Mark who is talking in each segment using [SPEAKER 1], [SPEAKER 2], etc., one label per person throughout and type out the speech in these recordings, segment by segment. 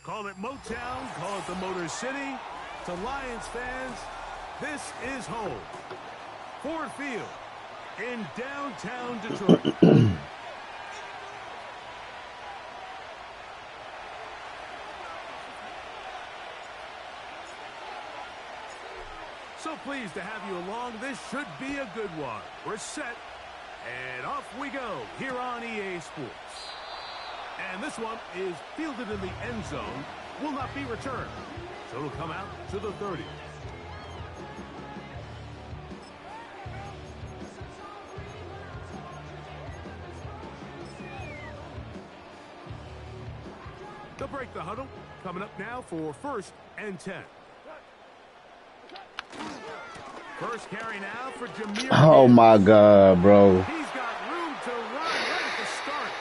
[SPEAKER 1] Call it Motown, call it the Motor City. To Lions fans, this is home. Ford Field in downtown Detroit. So pleased to have you along. This should be a good one. We're set, and off we go here on EA Sports. And this one is fielded in the end zone, will not be returned. So it'll come out to the 30. They'll break the huddle. Coming up now for 1st and 10. First carry now for Jameer.
[SPEAKER 2] Oh my God, bro.
[SPEAKER 1] He's got room to run right at the start.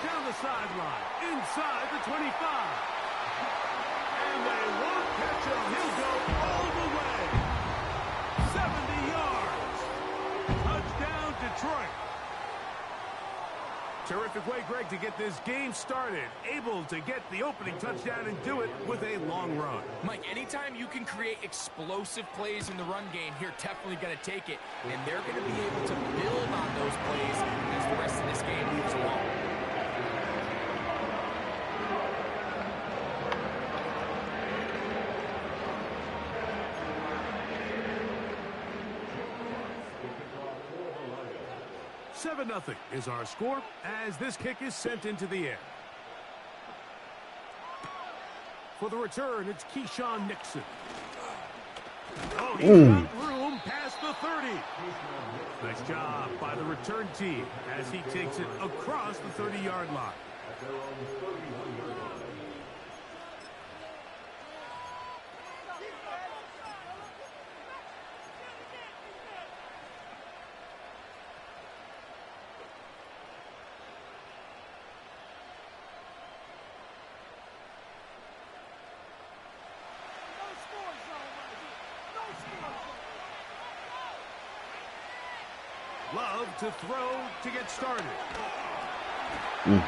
[SPEAKER 1] Down the sideline, inside the 25. And they won't catch him. He'll go all the way. 70 yards. Touchdown, Detroit. Terrific way, Greg, to get this game started. Able to get the opening touchdown and do it with a long run.
[SPEAKER 3] Mike, anytime you can create explosive plays in the run game, you're definitely going to take it. And they're going to be able to build on those plays as the rest of this game moves along.
[SPEAKER 1] Nothing is our score as this kick is sent into the air. For the return, it's Keyshawn Nixon. Oh, he's got room past the 30. Nice job by the return team as he takes it across the 30-yard line. Love to throw to get started. Hit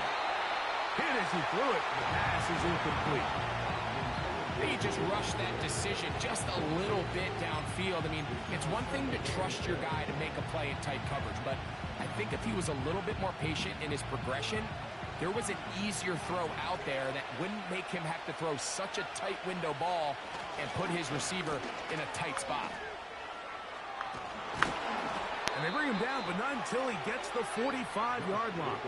[SPEAKER 1] as he threw it. The pass is incomplete.
[SPEAKER 3] He just rushed that decision just a little bit downfield. I mean, it's one thing to trust your guy to make a play in tight coverage, but I think if he was a little bit more patient in his progression, there was an easier throw out there that wouldn't make him have to throw such a tight window ball and put his receiver in a tight spot.
[SPEAKER 1] And they bring him down, but not until he gets the 45-yard line.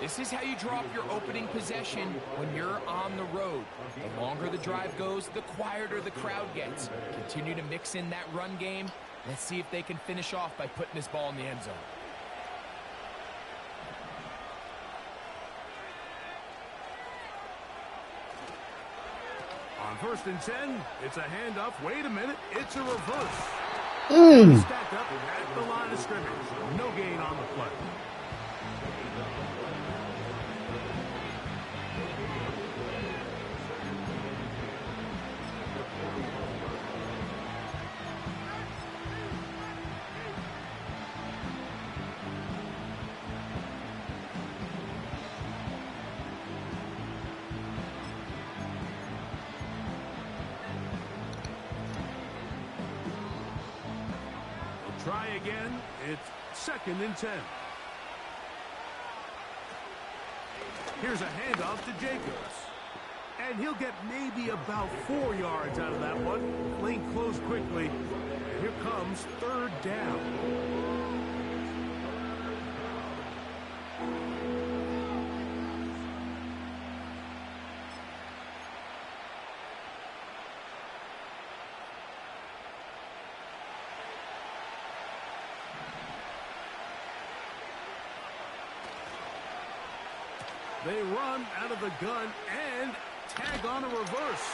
[SPEAKER 3] This is how you draw up your opening possession when you're on the road. The longer the drive goes, the quieter the crowd gets. Continue to mix in that run game. Let's see if they can finish off by putting this ball in the end zone.
[SPEAKER 1] On 1st and 10, it's a handoff. Wait a minute, it's a reverse. Stacked up at the line of scrimmage. No gain on the play. Try again. It's 2nd and 10. Here's a handoff to Jacobs. And he'll get maybe about 4 yards out of that one. Lane closed quickly. And here comes 3rd down. They run out of the gun and tag on a reverse.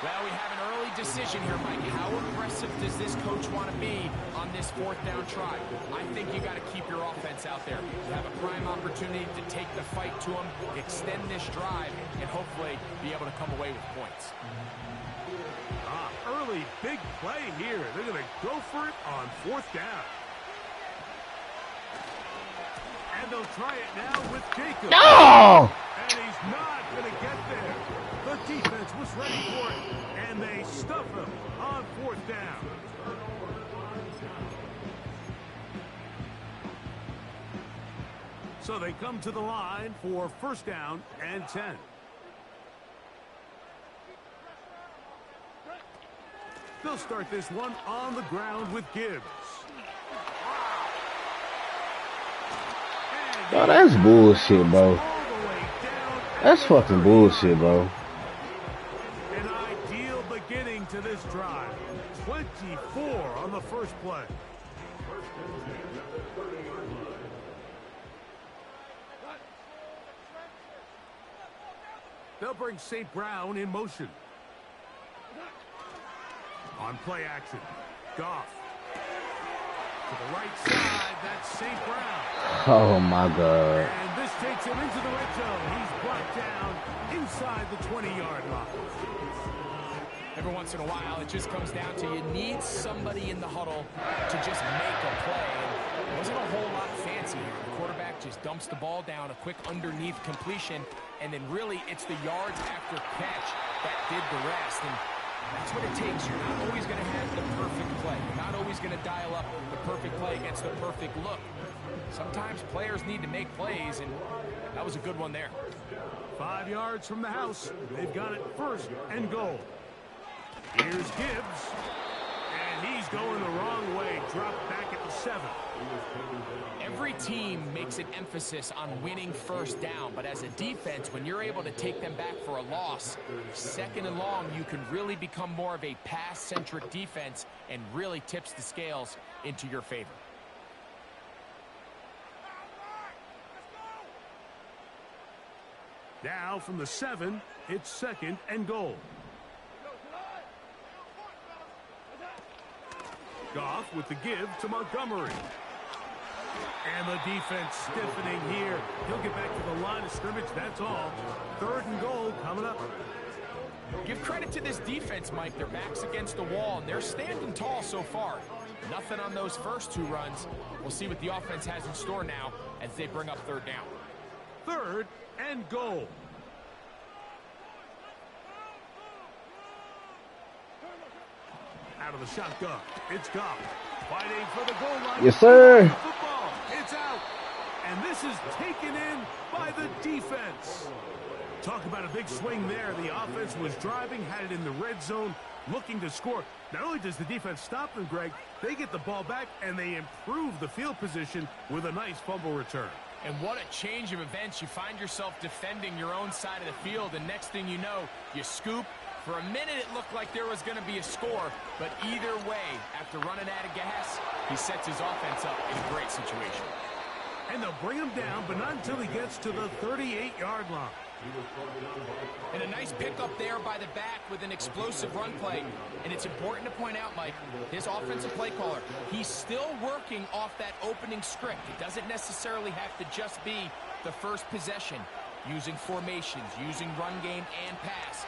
[SPEAKER 3] Well, we have an early decision here, Mike. How aggressive does this coach want to be on this 4th down try? I think you got to keep your offense out there. You have a prime opportunity to take the fight to them, extend this drive, and hopefully be able to come away with points.
[SPEAKER 1] Early big play here. They're going to go for it on 4th down. And And they'll try it now with Jacob.
[SPEAKER 2] No!
[SPEAKER 1] And he's not going to get there. The defense was ready for it, and they stuff him on 4th down. So they come to the line for 1st down and 10. They'll start this one on the ground with Gibbs.
[SPEAKER 2] Oh, that's bullshit, bro. That's fucking bullshit, bro.
[SPEAKER 1] An ideal beginning to this drive. 24 on the first play. They'll bring St. Brown in motion. On play action, Goff. To the right side, that's St. Brown.
[SPEAKER 2] Oh, my God.
[SPEAKER 1] And this takes him into the red zone. He's brought down inside the 20-yard line.
[SPEAKER 3] Every once in a while, it just comes down to you need somebody in the huddle to just make a play. And it wasn't a whole lot fancy here. The quarterback just dumps the ball down, a quick underneath completion, and then really it's the yards after catch that did the rest. And that's what it takes. You're not always going to have the perfect play. You're not always going to dial up the perfect play against the perfect look. Sometimes players need to make plays, and that was a good one there.
[SPEAKER 1] 5 yards from the house. They've got it 1st and goal. Here's Gibbs. And he's going the wrong way. Dropped back at the 7.
[SPEAKER 3] Every team makes an emphasis on winning 1st down, but as a defense, when you're able to take them back for a loss, 2nd and long, you can really become more of a pass-centric defense and really tips the scales into your favor.
[SPEAKER 1] Now from the 7, it's 2nd and goal. Goff with the give to Montgomery. And the defense stiffening here. He'll get back to the line of scrimmage, that's all. 3rd and goal coming up.
[SPEAKER 3] Give credit to this defense, Mike. Their back's against the wall, and they're standing tall so far. Nothing on those first 2 runs. We'll see what the offense has in store now as they bring up 3rd down.
[SPEAKER 1] 3rd and goal. Out of the shotgun, it's Goff. Fighting for the goal line.
[SPEAKER 2] Yes, sir.
[SPEAKER 1] Football, it's out. And this is taken in by the defense. Talk about a big swing there. The offense was driving, had it in the red zone, looking to score. Not only does the defense stop them, Greg, they get the ball back, and they improve the field position with a nice fumble return.
[SPEAKER 3] And what a change of events. You find yourself defending your own side of the field, and next thing you know, you scoop. For a minute, it looked like there was going to be a score, but either way, after running out of gas, he sets his offense up in a great situation.
[SPEAKER 1] And they'll bring him down, but not until he gets to the 38-yard line.
[SPEAKER 3] And a nice pickup there by the back with an explosive run play. And it's important to point out, Mike, his offensive play caller, he's still working off that opening script. It doesn't necessarily have to just be the first possession. Using formations, using run game and pass.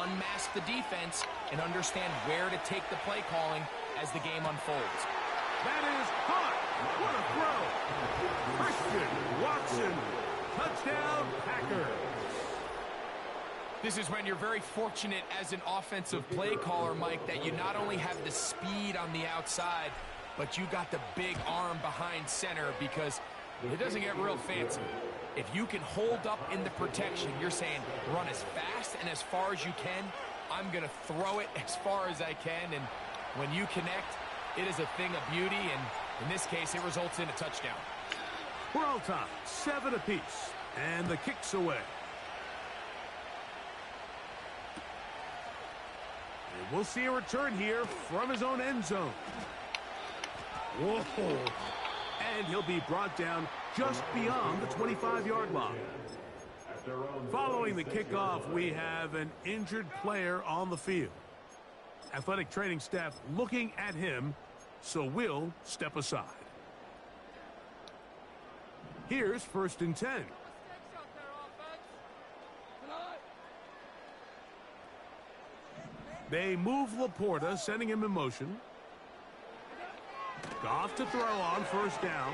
[SPEAKER 3] Unmask the defense and understand where to take the play calling as the game unfolds.
[SPEAKER 1] That is hot. What a throw. Christian Watson. Touchdown, Packers.
[SPEAKER 3] This is when you're very fortunate as an offensive play caller, Mike, that you not only have the speed on the outside, but you got the big arm behind center, because it doesn't get real fancy. If you can hold up in the protection, you're saying run as fast and as far as you can. I'm going to throw it as far as I can, and when you connect, it is a thing of beauty, and in this case, it results in a touchdown.
[SPEAKER 1] We're all tied, 7 apiece, and the kick's away. And we'll see a return here from his own end zone. Whoa. And he'll be brought down just beyond the 25-yard line. Following the kickoff, we have an injured player on the field. Athletic training staff looking at him, so we'll step aside. Here's 1st and 10. They move Laporta, sending him in motion. Goff to throw on 1st down.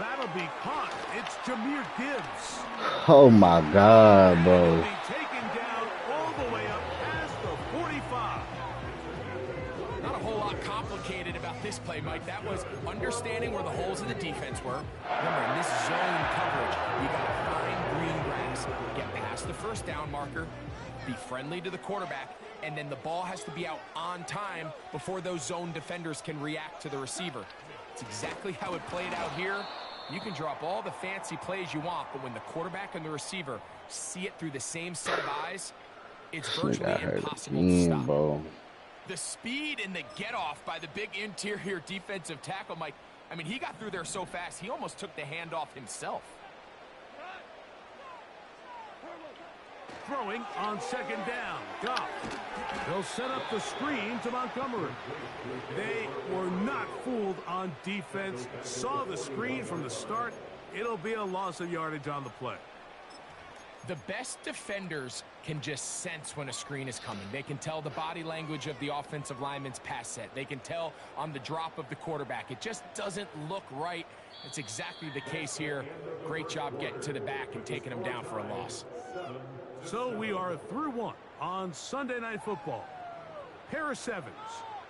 [SPEAKER 1] That'll be caught. It's Jahmyr Gibbs.
[SPEAKER 2] Oh my God, bro.
[SPEAKER 1] He'll be taken down all the way up past the 45.
[SPEAKER 3] Not a whole lot complicated about this play, Mike. That was understanding where the holes in the defense were. Remember, in this zone coverage, you got to find green grass, get past the first down marker, be friendly to the quarterback, and then the ball has to be out on time before those zone defenders can react to the receiver. It's exactly how it played out here. You can drop all the fancy plays you want, but when the quarterback and the receiver see it through the same set of eyes, it's virtually impossible to stop.
[SPEAKER 2] Bro.
[SPEAKER 3] The speed and the get-off by the big interior defensive tackle, Mike. I mean, he got through there so fast, he almost took the handoff himself.
[SPEAKER 1] Throwing on second down. Goff. They'll set up the screen to Montgomery. They were not fooled on defense. Saw the screen from the start. It'll be a loss of yardage on the play.
[SPEAKER 3] The best defenders can just sense when a screen is coming. They can tell the body language of the offensive lineman's pass set. They can tell on the drop of the quarterback. It just doesn't look right. It's exactly the case here. Great job getting to the back and taking him down for a loss.
[SPEAKER 1] So we are through one on Sunday Night Football. Pair of sevens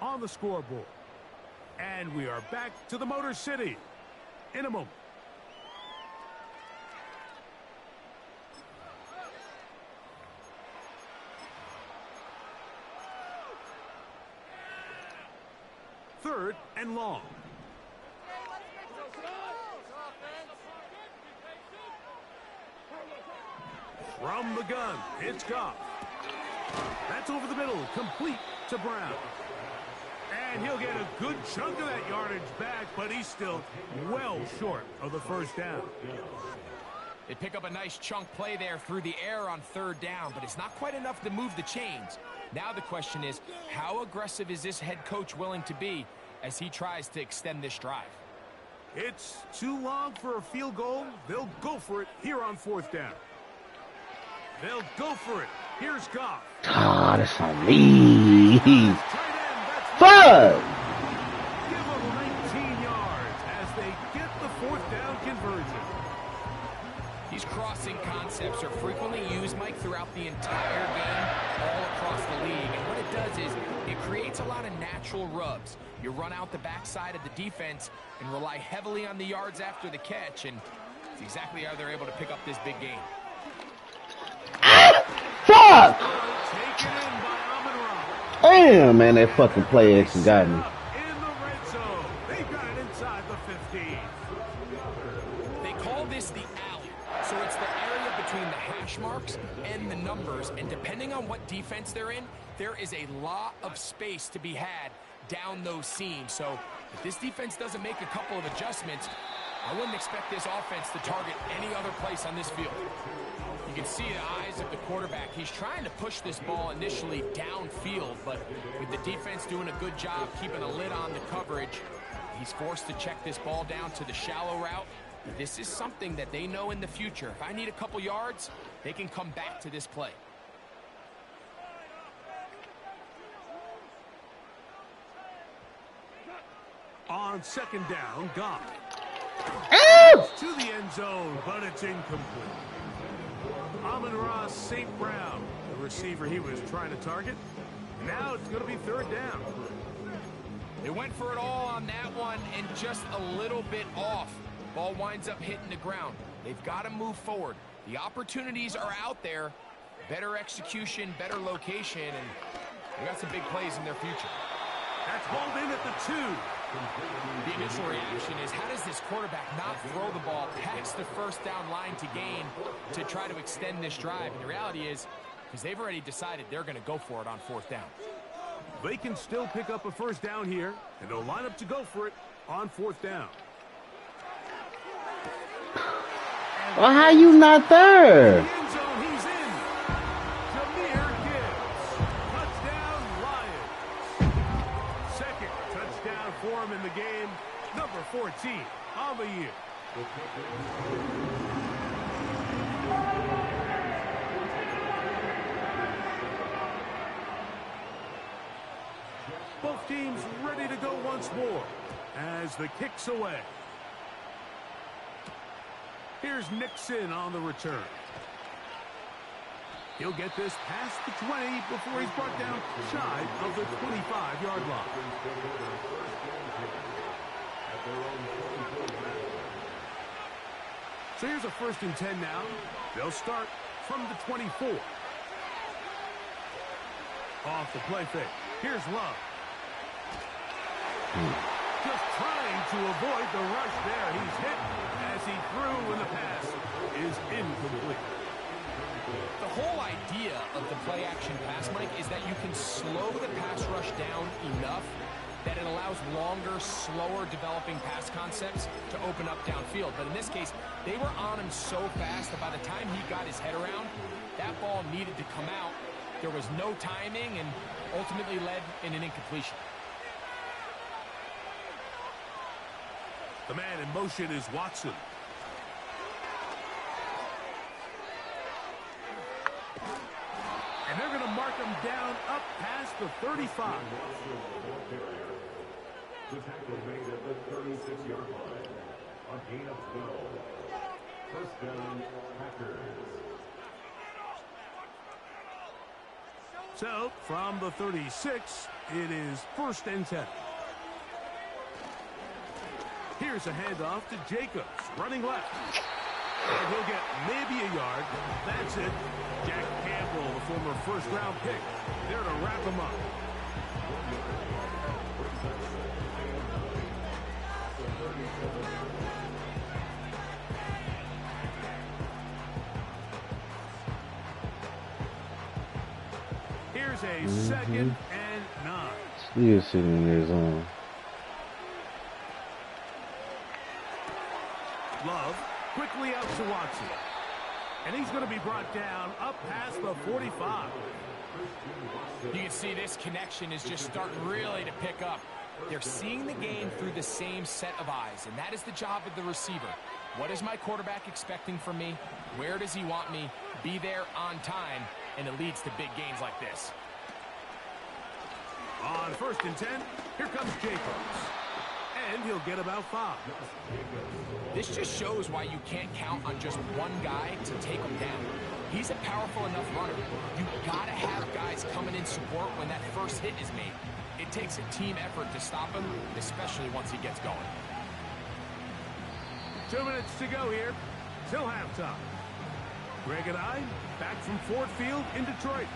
[SPEAKER 1] on the scoreboard. And we are back to the Motor City in a moment. Third and long. From the gun, it's Goff. That's over the middle, complete to Brown. And he'll get a good chunk of that yardage back, but he's still well short of the first down.
[SPEAKER 3] They pick up a nice chunk play there through the air on third down, but it's not quite enough to move the chains. Now the question is, how aggressive is this head coach willing to be as he tries to extend this drive?
[SPEAKER 1] It's too long for a field goal. They'll go for it here on fourth down. They'll go for it. Here's Goff.
[SPEAKER 2] Ah, that's on me. Fuck!
[SPEAKER 1] Give them 19 yards as they get the fourth down conversion.
[SPEAKER 3] These crossing concepts are frequently used, Mike, throughout the entire game, all across the league. And what it does is it creates a lot of natural rubs. You run out the backside of the defense and rely heavily on the yards after the catch, and it's exactly how they're able to pick up this big game.
[SPEAKER 2] Fuck!
[SPEAKER 1] Taken in by Amon-Ra.
[SPEAKER 2] Damn, man, that fucking play action got me.
[SPEAKER 1] In the red zone. They've got it inside the 15.
[SPEAKER 3] They call this the alley. So it's the area between the hash marks and the numbers. And depending on what defense they're in, there is a lot of space to be had down those seams. So if this defense doesn't make a couple of adjustments, I wouldn't expect this offense to target any other place on this field. You can see the eyes of the quarterback. He's trying to push this ball initially downfield, but with the defense doing a good job keeping a lid on the coverage, he's forced to check this ball down to the shallow route. This is something that they know in the future. If I need a couple yards, they can come back to this play.
[SPEAKER 1] On second down, Goff. To the end zone, but it's incomplete. Amon-Ra St. Brown, the receiver he was trying to target. Now it's going to be third down.
[SPEAKER 3] They went for it all on that one and just a little bit off. Ball winds up hitting the ground. They've got to move forward. The opportunities are out there. Better execution, better location, and they got some big plays in their future.
[SPEAKER 1] That's hauled in at the 2.
[SPEAKER 3] The initial reaction is, how does this quarterback not throw the ball past the first down line to gain to try to extend this drive? And the reality is, because they've already decided they're going to go for it on fourth down.
[SPEAKER 1] They can still pick up a first down here, and they'll line up to go for it on fourth down.
[SPEAKER 2] Well, how you not there?
[SPEAKER 1] In the end zone, he's in. Jahmyr Gibbs. Touchdown, Lions. Second touchdown for him in the game. Number 14 on the year. Both teams ready to go once more as the kick's away. Here's Nixon on the return. He'll get this past the 20 before he's brought down shy of the 25-yard line. So here's a 1st and 10 now. They'll start from the 24. Off the play fake. Here's Love. Just trying to avoid the rush there. He's hit as he threw, and the pass is incomplete.
[SPEAKER 3] The whole idea of the play-action pass, Mike, is that you can slow the pass rush down enough that it allows longer, slower developing pass concepts to open up downfield. But in this case, they were on him so fast that by the time he got his head around, that ball needed to come out. There was no timing and ultimately led in an incompletion.
[SPEAKER 1] The man in motion is Watson. And they're going to mark him down up past the 35.
[SPEAKER 4] The tackle made at the 36-yard line. A gain of 12. First down, Packers.
[SPEAKER 1] So, from the 36, it is 1st and 10. Here's a handoff to Jacobs, running left. And he'll get maybe a yard. That's it. Jack Campbell, the former first-round pick, there to wrap him up. Here's a 2nd and 9.
[SPEAKER 2] Still sitting in their zone.
[SPEAKER 1] Love quickly out to Watson. And he's going to be brought down up past the 45.
[SPEAKER 3] You can see this connection is just starting really to pick up. They're seeing the game through the same set of eyes, and that is the job of the receiver. What is my quarterback expecting from me? Where does he want me? Be there on time, and it leads to big gains like this.
[SPEAKER 1] On 1st and 10, here comes Jacobs. And he'll get about 5.
[SPEAKER 3] This just shows why you can't count on just one guy to take him down. He's a powerful enough runner. You've got to have guys coming in support when that first hit is made. It takes a team effort to stop him, especially once he gets going.
[SPEAKER 1] 2 minutes to go here. Till halftime. Greg and I back from Ford Field in Detroit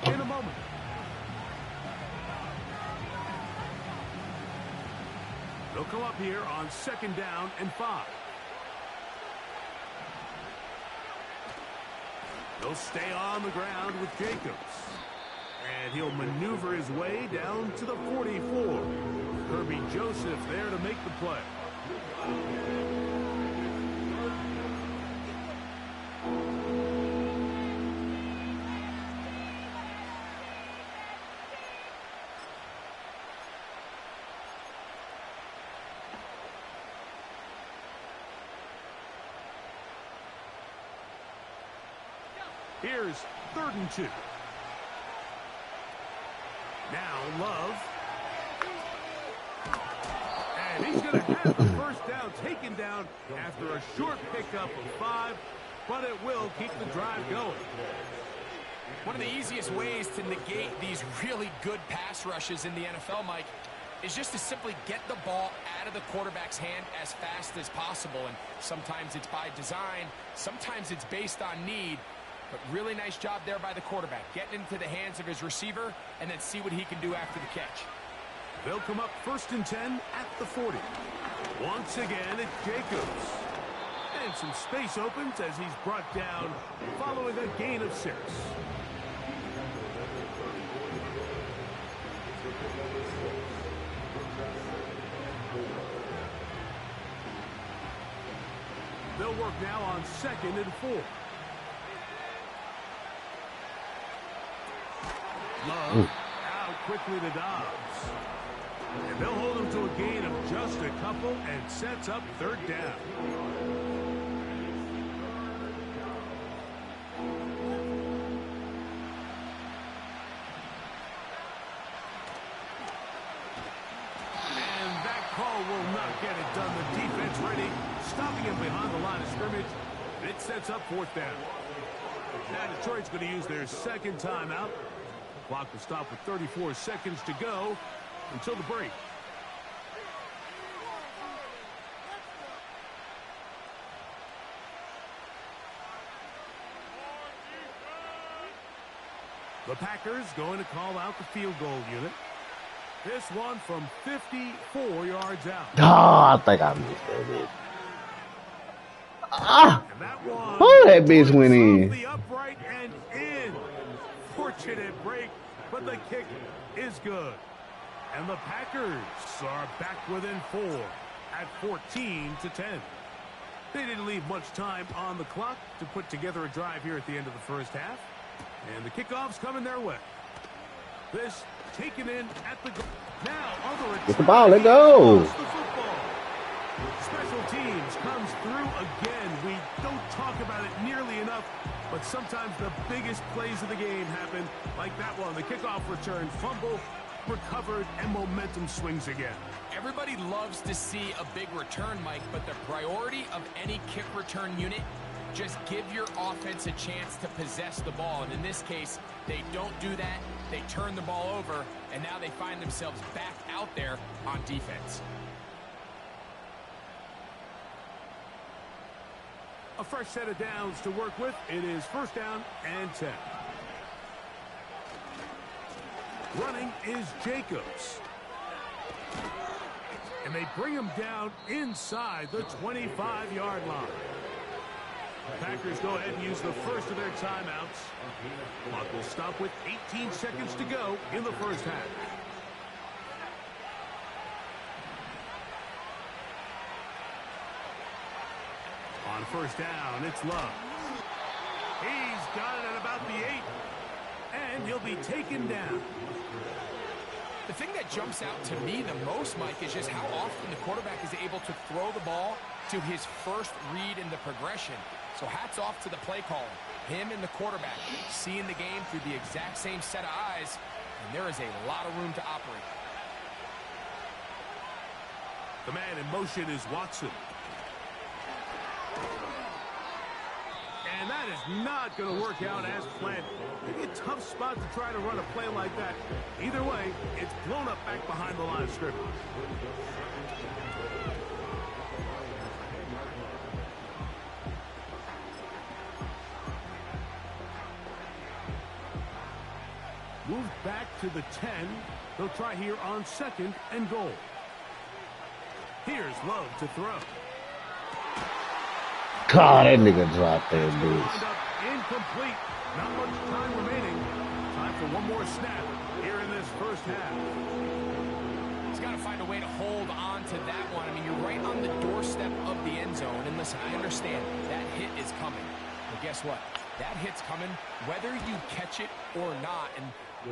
[SPEAKER 1] in a moment. They'll come up here on 2nd down and 5. They'll stay on the ground with Jacobs. And he'll maneuver his way down to the 44. Kirby Joseph there to make the play. Here's 3rd and 2. Now Love. And he's going to have the first down taken down after a short pickup of 5, but it will keep the drive going.
[SPEAKER 3] One of the easiest ways to negate these really good pass rushes in the NFL, Mike, is just to simply get the ball out of the quarterback's hand as fast as possible. And sometimes it's by design, sometimes it's based on need. But really nice job there by the quarterback, getting into the hands of his receiver and then see what he can do after the catch.
[SPEAKER 1] They'll come up 1st and 10 at the 40. Once again, it's Jacobs. And some space opens as he's brought down following a gain of 6. They'll work now on 2nd and 4. Love out quickly to Dobbs. And they'll hold him to a gain of just a couple and sets up 3rd down. And that call will not get it done. The defense ready, stopping him behind the line of scrimmage. It sets up 4th down. Now Detroit's going to use their second timeout. Clock will stop with 34 seconds to go until the break. The Packers going to call out the field goal unit. This one from 54 yards out.
[SPEAKER 2] Oh, I think I missed that bit. Ah!
[SPEAKER 1] And that one,
[SPEAKER 2] Oh, that bitch went in.
[SPEAKER 1] the upright and in. Fortunate break, but the kick is good. And the Packers are back within 4 at 14-10. They didn't leave much time on the clock to put together a drive here at the end of the first half. And the kickoff's coming their way. This taken in at the goal. Now on the return.
[SPEAKER 2] Get the ball, let go.
[SPEAKER 1] Special teams comes through again. We don't talk about it nearly enough, but sometimes the biggest plays of the game happen like that one. The kickoff return, fumble, recovered, and momentum swings again.
[SPEAKER 3] Everybody loves to see a big return, Mike, but the priority of any kick return unit, just give your offense a chance to possess the ball. And in this case, they don't do that. They turn the ball over, and now they find themselves back out there on defense.
[SPEAKER 1] A fresh set of downs to work with. It is 1st down and 10. Running is Jacobs. And they bring him down inside the 25-yard line. Packers go ahead and use the first of their timeouts. Clock will stop with 18 seconds to go in the first half. On 1st down, it's Love. He's got it at about the 8. And he'll be taken down.
[SPEAKER 3] The thing that jumps out to me the most, Mike, is just how often the quarterback is able to throw the ball to his first read in the progression. So hats off to the play caller. Him and the quarterback seeing the game through the exact same set of eyes, and there is a lot of room to operate.
[SPEAKER 1] The man in motion is Watson. And that is not going to work out as planned. Maybe a tough spot to try to run a play like that. Either way, it's blown up back behind the line of scrimmage. Moved back to the 10. They'll try here on 2nd and goal. Here's Love to throw.
[SPEAKER 2] God, that nigga dropped that bitch.
[SPEAKER 1] Incomplete. Not much time remaining. Time for one more snap here in this first half.
[SPEAKER 3] He's got to find a way to hold on to that one. I mean, you're right on the doorstep of the end zone. And listen, I understand that hit is coming. But guess what? That hit's coming whether you catch it or not. And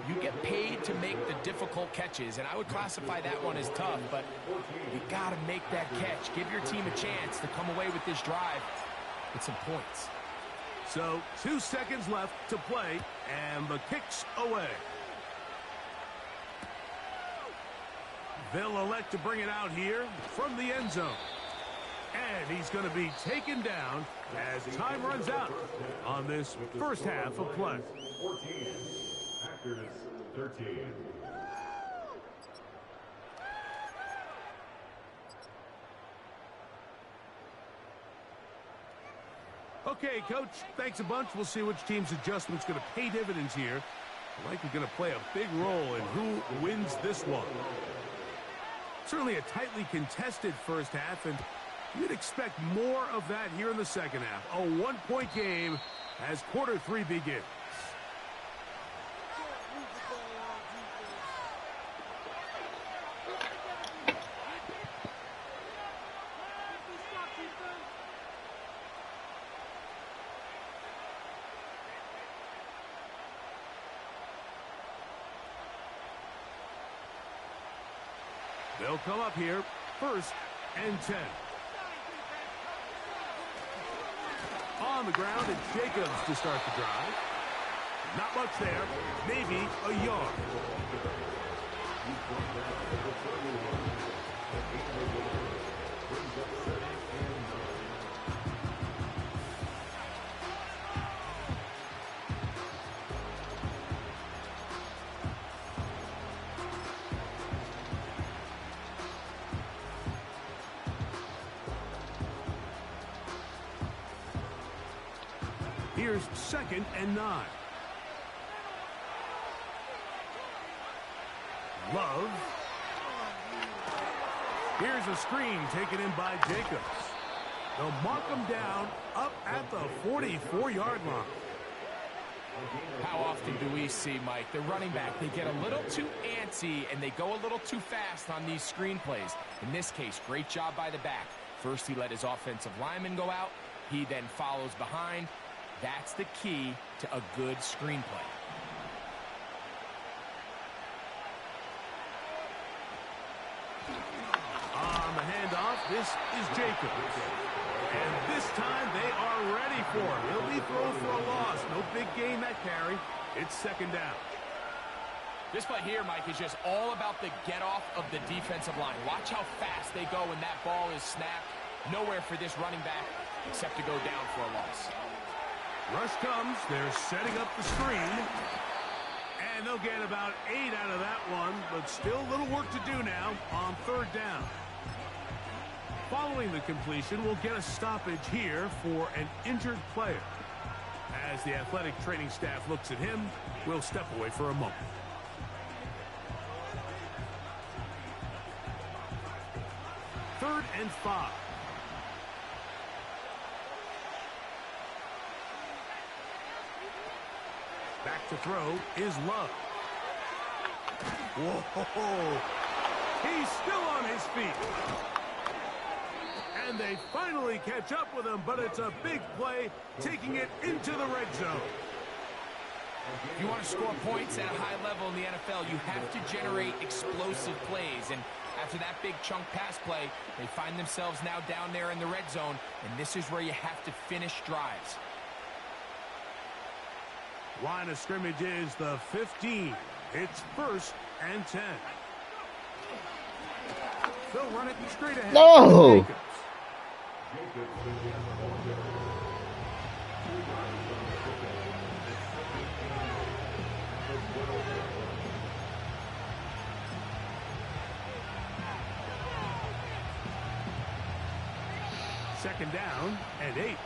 [SPEAKER 3] you get paid to make the difficult catches. And I would classify that one as tough. But you got to make that catch. Give your team a chance to come away with this drive with some points.
[SPEAKER 1] So 2 seconds left to play, and the kick's away. They'll elect to bring it out here from the end zone. And he's going to be taken down as time runs out on this first half of play.
[SPEAKER 4] 14, Packers 13.
[SPEAKER 1] Okay, Coach, thanks a bunch. We'll see which team's adjustment's going to pay dividends here. Likely going to play a big role in who wins this one. Certainly a tightly contested first half, and you'd expect more of that here in the second half. A one-point game as quarter 3 begins. They'll come up here, 1st and 10. On the ground, it's Jacobs to start the drive. Not much there, maybe a yard. Here's 2nd and 9. Love. Here's a screen taken in by Jacobs. They'll mark him down up at the 44-yard line.
[SPEAKER 3] How often do we see, Mike, the running back, they get a little too antsy and they go a little too fast on these screen plays. In this case, great job by the back. First, he let his offensive lineman go out. He then follows behind. That's the key to a good screenplay.
[SPEAKER 1] On the handoff, this is Jacobs. And this time they are ready for him. He'll be thrown for a loss. No big gain that carry. It's 2nd down.
[SPEAKER 3] This play here, Mike, is just all about the get-off of the defensive line. Watch how fast they go when that ball is snapped. Nowhere for this running back except to go down for a loss.
[SPEAKER 1] Rush comes. They're setting up the screen. And they'll get about 8 out of that one, but still a little work to do now on 3rd down. Following the completion, we'll get a stoppage here for an injured player. As the athletic training staff looks at him, we'll step away for a moment. Third and 5. Back to throw is Love. Whoa! He's still on his feet. And they finally catch up with him, but it's a big play, taking it into the red zone.
[SPEAKER 3] If you want to score points at a high level in the NFL, you have to generate explosive plays. And after that big chunk pass play, they find themselves now down there in the red zone, and this is where you have to finish drives.
[SPEAKER 1] Line of scrimmage is the 15. It's 1st and 10. They'll run it straight ahead.
[SPEAKER 2] No!
[SPEAKER 1] Second down and 8.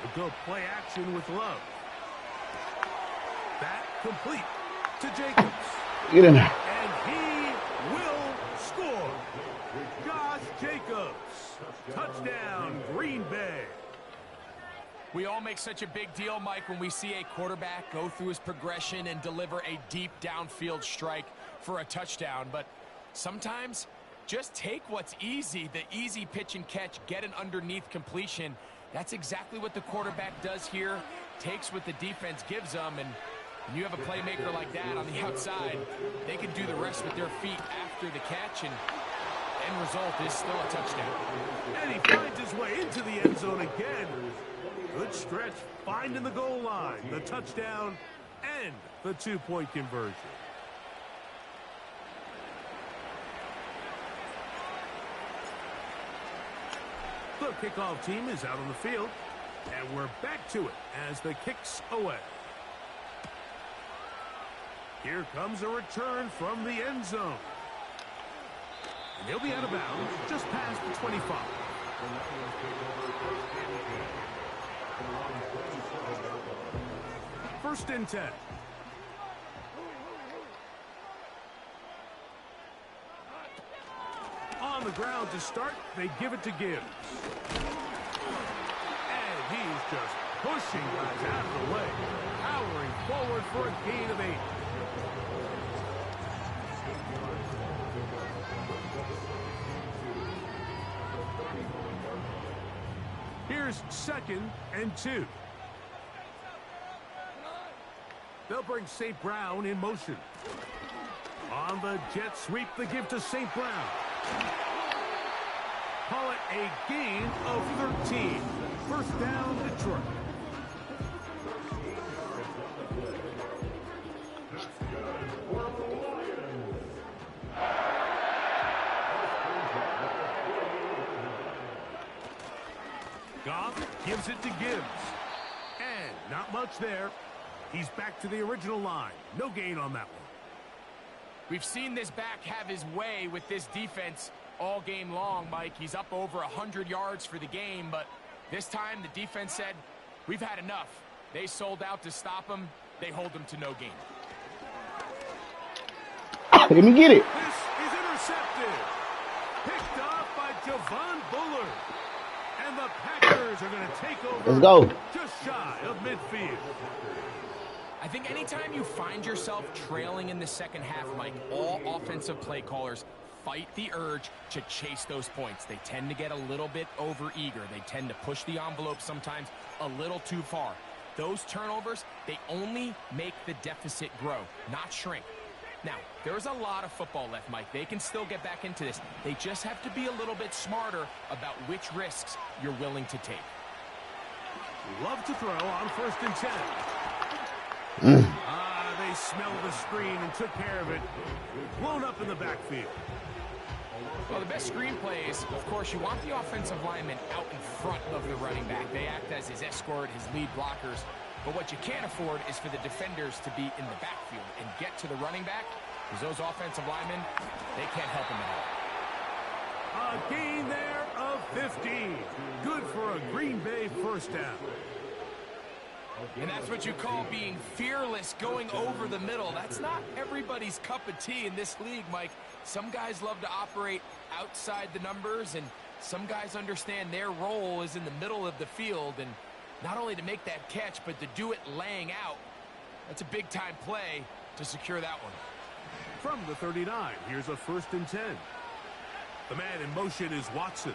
[SPEAKER 1] We'll go play action with Love. That complete to Jacobs.
[SPEAKER 2] Get in there.
[SPEAKER 1] And he will score. Josh Jacobs. Touchdown, Green Bay.
[SPEAKER 3] We all make such a big deal, Mike, when we see a quarterback go through his progression and deliver a deep downfield strike for a touchdown. But sometimes just take what's easy, the easy pitch and catch, get an underneath completion. That's exactly what the quarterback does here, takes what the defense gives them, and when you have a playmaker like that on the outside, they can do the rest with their feet after the catch, and end result is still a touchdown.
[SPEAKER 1] And he finds his way into the end zone again. Good stretch, finding the goal line, the touchdown, and the 2-point conversion. The kickoff team is out on the field, and we're back to it as the kick's away. Here comes a return from the end zone. And he'll be out of bounds just past the 25. 1st and 10. On the ground to start, they give it to Gibbs. And he's just pushing guys out of the way, powering forward for a gain of 8. Here's 2nd and 2. They'll bring St. Brown in motion. On the jet sweep, the give to St. Brown. Call it a gain of 13. 1st down, Detroit. Goff gives it to Gibbs. And not much there. He's back to the original line. No gain on that one.
[SPEAKER 3] We've seen this back have his way with this defense all game long, Mike. He's up over 100 yards for the game, but this time the defense said, we've had enough. They sold out to stop him. They hold him to no gain.
[SPEAKER 2] Let me get it.
[SPEAKER 1] This is intercepted. Picked off by Javon Bullard. And the Packers are going to take over.
[SPEAKER 2] Let's go.
[SPEAKER 1] Just shy of midfield.
[SPEAKER 3] I think anytime you find yourself trailing in the second half, Mike, all offensive play callers fight the urge to chase those points. They tend to get a little bit overeager. They tend to push the envelope sometimes a little too far. Those turnovers, they only make the deficit grow, not shrink. Now, there's a lot of football left, Mike. They can still get back into this. They just have to be a little bit smarter about which risks you're willing to take.
[SPEAKER 1] Love to throw on 1st and 10. They smelled the screen and took care of it. Blown up in the backfield.
[SPEAKER 3] Well, the best screen plays, of course, you want the offensive lineman out in front of the running back. They act as his escort, his lead blockers. But what you can't afford is for the defenders to be in the backfield and get to the running back, because those offensive linemen, they can't help him at all.
[SPEAKER 1] A gain there of 15. Good for a Green Bay first down.
[SPEAKER 3] And that's what you call being fearless, going over the middle. That's not everybody's cup of tea in this league, Mike. Some guys love to operate outside the numbers, and some guys understand their role is in the middle of the field, and not only to make that catch, but to do it laying out. That's a big-time play to secure that one.
[SPEAKER 1] From the 39, here's a 1st and 10. The man in motion is Watson.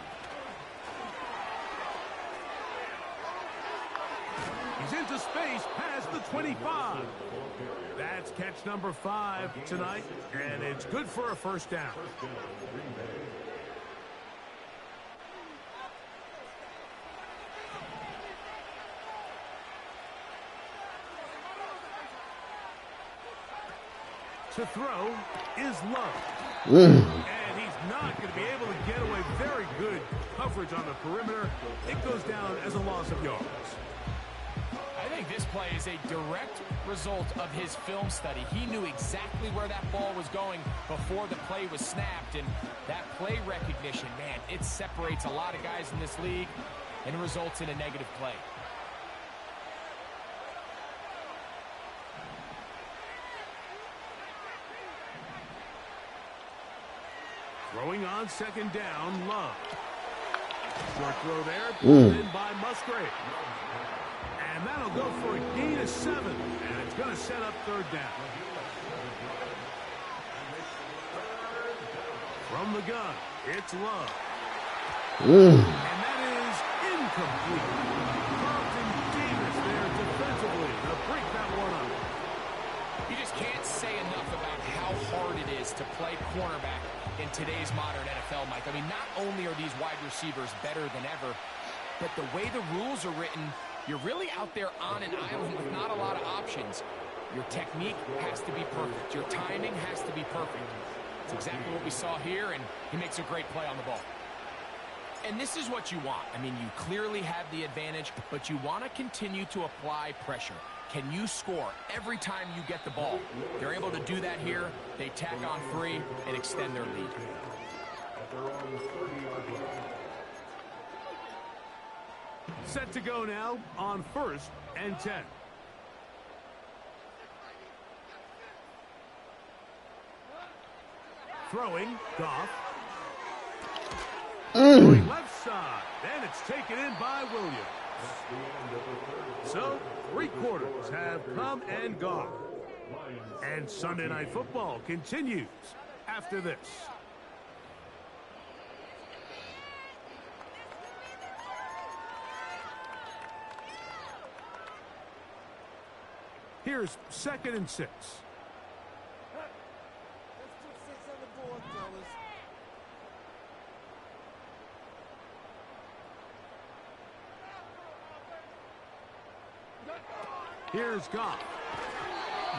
[SPEAKER 1] He's into space past the 25. That's catch number 5 tonight, and it's good for a first down. To throw is Love. And he's not going to be able to get away. Very good coverage on the perimeter. It goes down as a loss of yards.
[SPEAKER 3] I think this play is a direct result of his film study. He knew exactly where that ball was going before the play was snapped, and that play recognition, man, it separates a lot of guys in this league and results in a negative play.
[SPEAKER 1] Throwing on 2nd down, Love. Short throw there, pulled in by Musgrave. And that'll go for a gain of 7. And it's going to set up 3rd down. From the gun, it's Love. And that is incomplete. Carlton Davis there defensively to break that one up.
[SPEAKER 3] You just can't say enough about how hard it is to play cornerback in today's modern NFL, Mike. I mean, not only are these wide receivers better than ever, but the way the rules are written, you're really out there on an island with not a lot of options. Your technique has to be perfect. Your timing has to be perfect. It's exactly what we saw here, and he makes a great play on the ball. And this is what you want. I mean, you clearly have the advantage, but you want to continue to apply pressure. Can you score every time you get the ball? They're able to do that here. They tack on 3 and extend their lead.
[SPEAKER 1] Set to go now on 1st and 10. Throwing, Goff. Going left side, and it's taken in by Williams. So, 3 quarters have come and gone. And Sunday Night Football continues after this. Here's 2nd and 6. Here's Goff.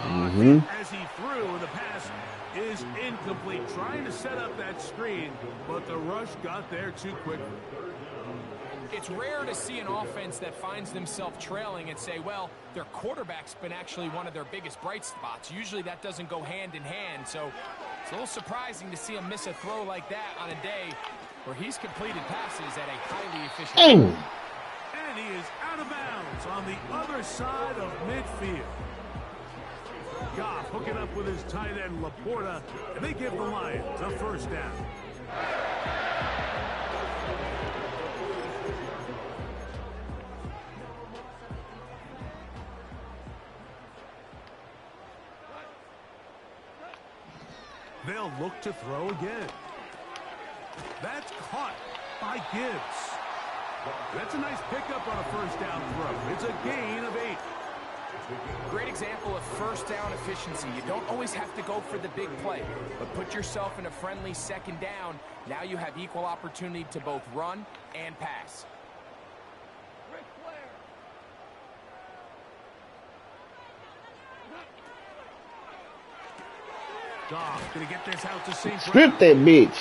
[SPEAKER 1] As he threw, and the pass is incomplete. Trying to set up that screen, but the rush got there too quickly.
[SPEAKER 3] It's rare to see an offense that finds themselves trailing and say, well, their quarterback's been actually one of their biggest bright spots. Usually that doesn't go hand in hand. So It's a little surprising to see him miss a throw like that on a day where he's completed passes at a highly efficient level.
[SPEAKER 1] And he is out of bounds on the other side of midfield. Goff hooking up with his tight end Laporta, and they give the Lions a first down. They'll look to throw again. That's caught by Gibbs. That's a nice pickup on a first down throw. It's a gain of 8.
[SPEAKER 3] Great example of first down efficiency. You don't always have to go for the big play, but put yourself in a friendly second down. Now you have equal opportunity to both run and pass.
[SPEAKER 1] Goff gonna get this out to St.
[SPEAKER 2] Strip that bitch.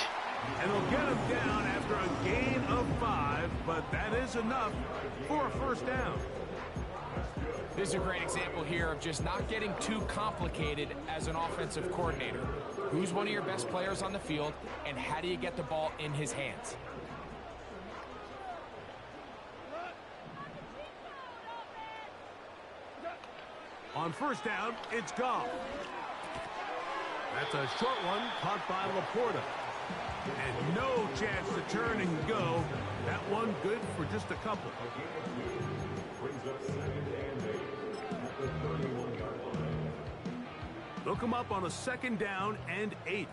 [SPEAKER 1] And they'll get him down after a gain of 5, but that is enough for a first down.
[SPEAKER 3] This is a great example here of just not getting too complicated as an offensive coordinator. Who's one of your best players on the field, and how do you get the ball in his hands?
[SPEAKER 1] On first down, it's Goff. That's a short one caught by Laporta. And no chance to turn and go. That one good for just a couple. They'll come up on a second down and 8.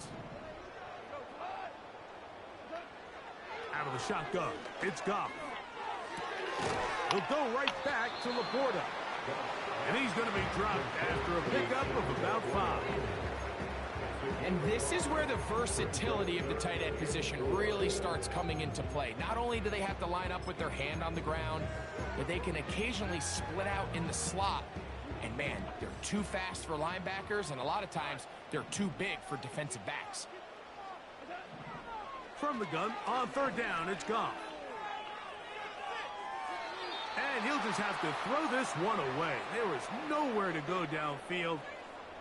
[SPEAKER 1] Out of the shotgun, it's Goff. They'll go right back to Laporta. And he's going to be dropped after a pickup of about 5.
[SPEAKER 3] And this is where the versatility of the tight end position really starts coming into play. Not only do they have to line up with their hand on the ground, but they can occasionally split out in the slot. And man, they're too fast for linebackers, and a lot of times they're too big for defensive backs.
[SPEAKER 1] From the gun, on third down, it's Goff. And he'll just have to throw this one away. There is nowhere to go downfield.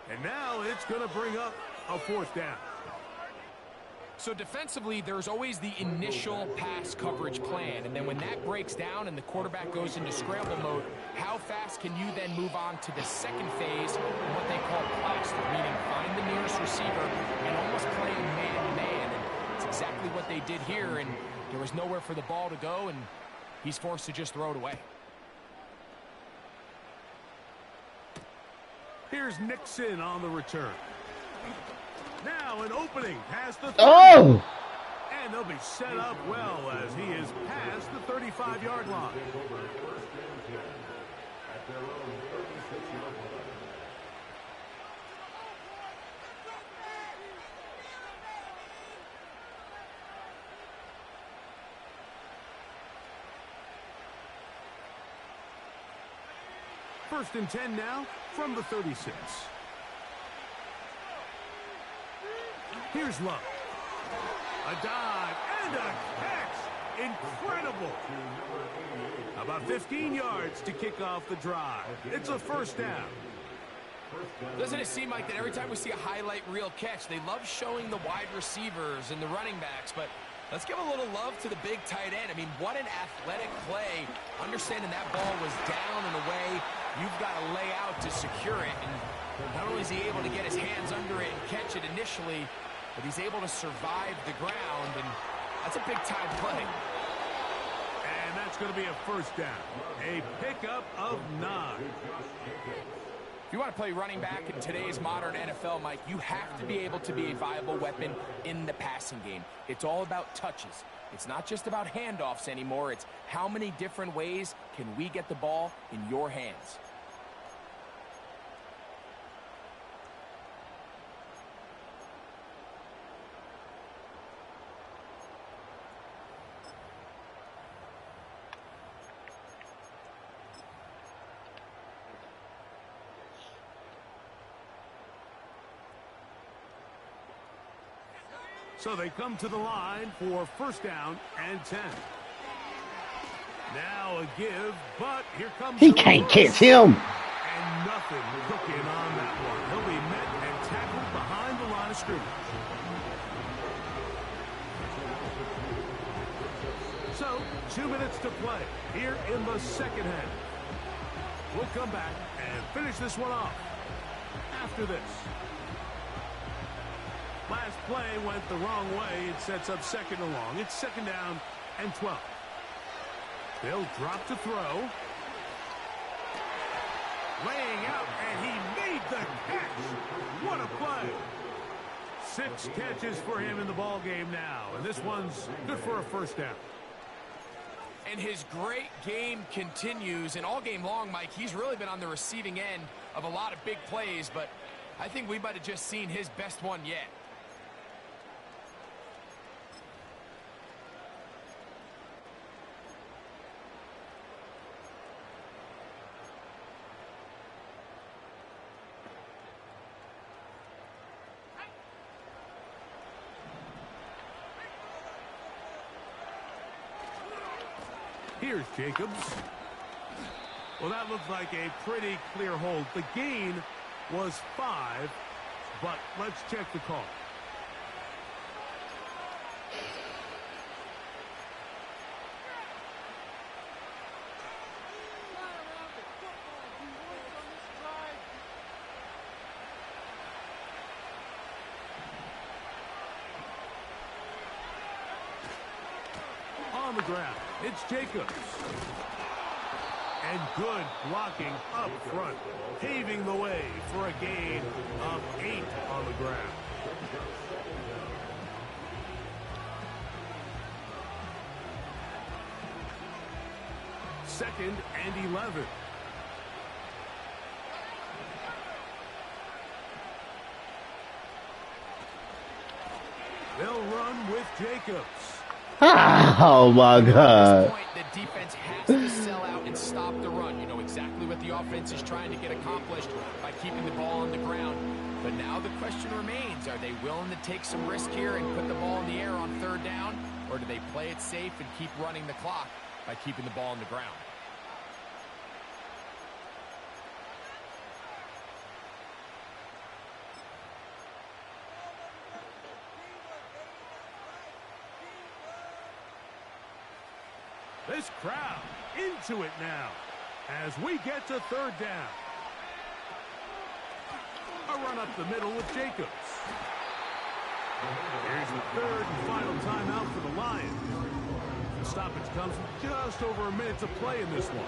[SPEAKER 1] And now it's going to bring up a fourth down.
[SPEAKER 3] So defensively, there's always the initial pass coverage plan. And then when that breaks down and the quarterback goes into scramble mode, how fast can you then move on to the second phase, what they call plaster, meaning find the nearest receiver and almost playing man-to-man. And it's exactly what they did here, and there was nowhere for the ball to go, and he's forced to just throw it away.
[SPEAKER 1] Here's Nixon on the return. Now an opening past the 30.
[SPEAKER 2] Oh!
[SPEAKER 1] And they'll be set up well as he is past the 35-yard line. First and 10 now from the 36. Here's Love. A dive and a catch. Incredible. About 15 yards to kick off the drive. It's a first down.
[SPEAKER 3] Doesn't it seem like that every time we see a highlight reel catch, they love showing the wide receivers and the running backs, but let's give a little love to the big tight end. I mean, what an athletic play. Understanding that ball was down and away, you've got to lay out to secure it. And not only is he able to get his hands under it and catch it initially, but he's able to survive the ground, and that's a big-time play.
[SPEAKER 1] And that's going to be a first down. A pickup of 9.
[SPEAKER 3] If you want to play running back in today's modern NFL, Mike, you have to be able to be a viable weapon in the passing game. It's all about touches. It's not just about handoffs anymore. It's how many different ways can we get the ball in your hands.
[SPEAKER 1] So they come to the line for first down and 10. Now a give, but here comes
[SPEAKER 2] He can't catch him.
[SPEAKER 1] And nothing cooking on that one. He'll be met and tackled behind the line of scrimmage. in the second half. We'll come back and finish this one off after this. Last play went the wrong way. It sets up second and long. It's second down and 12. They'll drop to throw. Laying out, and he made the catch. What a play. 6 catches for him in the ball game now, and this one's good for a first down.
[SPEAKER 3] And his great game continues, and all game long, Mike, he's really been on the receiving end of a lot of big plays, but I think we might have just seen his best one yet.
[SPEAKER 1] Here's Jacobs. Well, that looked like a pretty clear hold. The gain was 5, but let's check the call. On the ground, it's Jacobs. And good blocking up front, paving the way for a gain of 8 on the ground. Second and 11. They'll run with Jacobs.
[SPEAKER 2] Oh my God.
[SPEAKER 3] At this point, the defense has to sell out and stop the run. You know exactly what the offense is trying to get accomplished by keeping the ball on the ground. But now the question remains, are they willing to take some risk here and put the ball in the air on third down? Or do they play it safe and keep running the clock by keeping the ball on the ground?
[SPEAKER 1] This crowd into it now as we get to third down. A run up the middle with Jacobs. Here's the third and final timeout for the Lions. The stoppage comes with just over a minute to play in this one.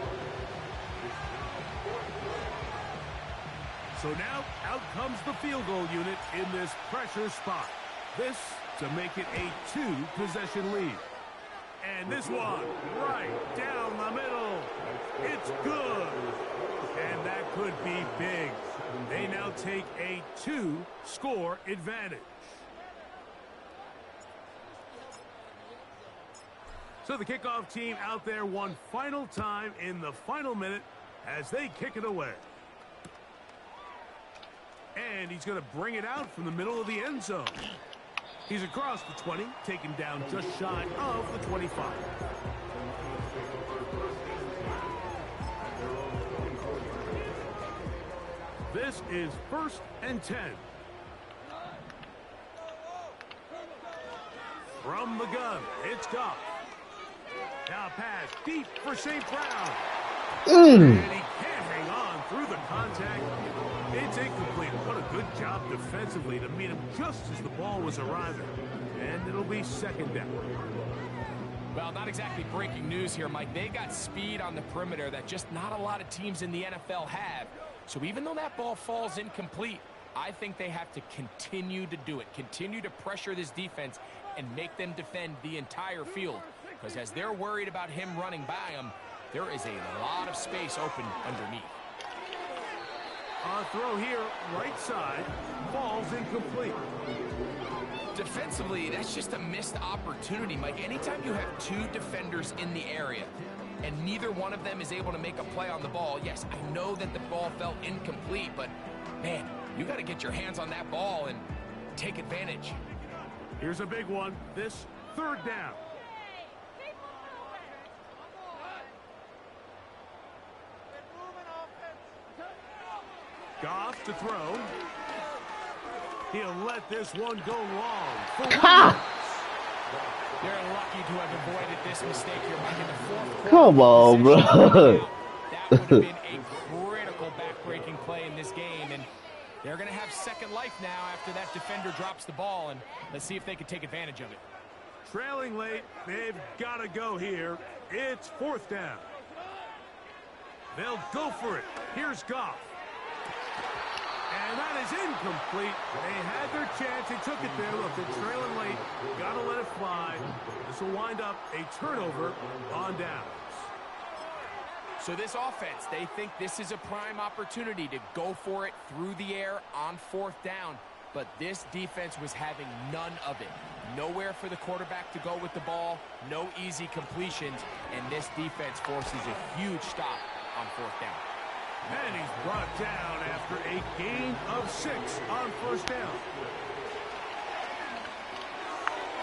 [SPEAKER 1] So now out comes the field goal unit in this pressure spot. This to make it a 2-possession lead. And this one, right down the middle. It's good. And that could be big. They now take a 2-score advantage. So the kickoff team out there one final time in the final minute as they kick it away. And he's going to bring it out from the middle of the end zone. He's across the 20, taken down just shy of the 25. This is 1st and 10. From the gun, it's Goff. Now pass deep for St. Brown. And he can't hang on through the contact. It's incomplete. What a good job defensively to meet him just as the ball was arriving. And it'll be second down.
[SPEAKER 3] Well, not exactly breaking news here, Mike. They got speed on the perimeter that just not a lot of teams in the NFL have. So even though that ball falls incomplete, I think they have to continue to do it. Continue to pressure this defense and make them defend the entire field. Because as they're worried about him running by them, there is a lot of space open underneath.
[SPEAKER 1] Throw here, right side, falls incomplete.
[SPEAKER 3] Defensively, that's just a missed opportunity, Mike. Anytime you have 2 defenders in the area and neither one of them is able to make a play on the ball, yes, I know that the ball felt incomplete, but, man, you got to get your hands on that ball and take advantage.
[SPEAKER 1] Here's a big one. This third down. Goff to throw. He'll let this one go long.
[SPEAKER 3] They're lucky to have avoided this mistake here, Mike, in the fourth quarter.
[SPEAKER 2] Come on, bro.
[SPEAKER 3] That would have been a critical back-breaking play in this game, and they're going to have second life now after that defender drops the ball, and let's see if they can take advantage of it.
[SPEAKER 1] Trailing late, they've got to go here. It's fourth down. They'll go for it. Here's Goff. And that is incomplete. They had their chance. They took it there. Look, they're trailing late. Got to let it fly. This will wind up a turnover on downs.
[SPEAKER 3] So this offense, they think this is a prime opportunity to go for it through the air on fourth down. But this defense was having none of it. Nowhere for the quarterback to go with the ball. No easy completions. And this defense forces a huge stop on fourth down.
[SPEAKER 1] And he's brought down after a gain of 6 on first down.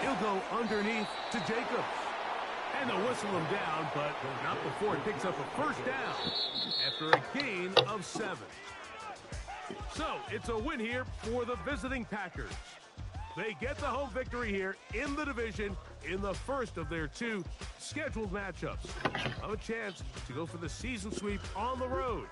[SPEAKER 1] He'll go underneath to Jacobs. And they'll whistle him down, but not before it picks up a first down after a gain of 7. So it's a win here for the visiting Packers. They get the home victory here in the division in the first of their 2 scheduled matchups. Have a chance to go for the season sweep on the road.